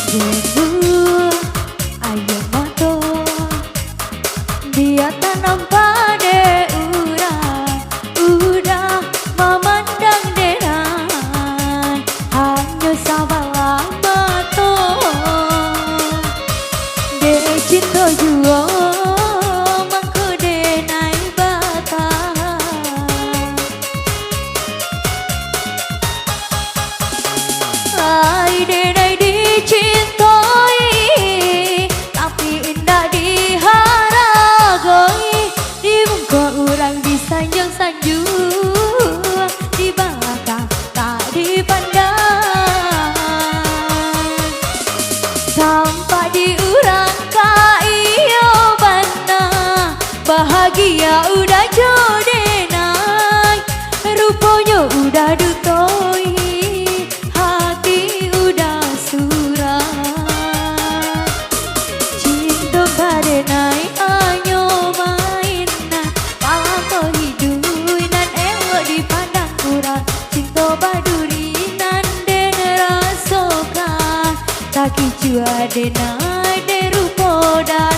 Jenuh, ayo motor dia tanam pada urang, udah memandang deran hanya sabalah motor de cinta jua mangko de naik batang ai de naik dicintai tapi indah dihargai di muka orang disanjung-sanjung di belakang tak dipandang sampai di urang ka iyo bana bahagia udah jodenai rupanya udah dutoi hati udah surat cinta kadenai anyo mainan malah kau hiduinan ewa dipandang kurang cinta badurinan den rasokan tak kicua denai de rupo dan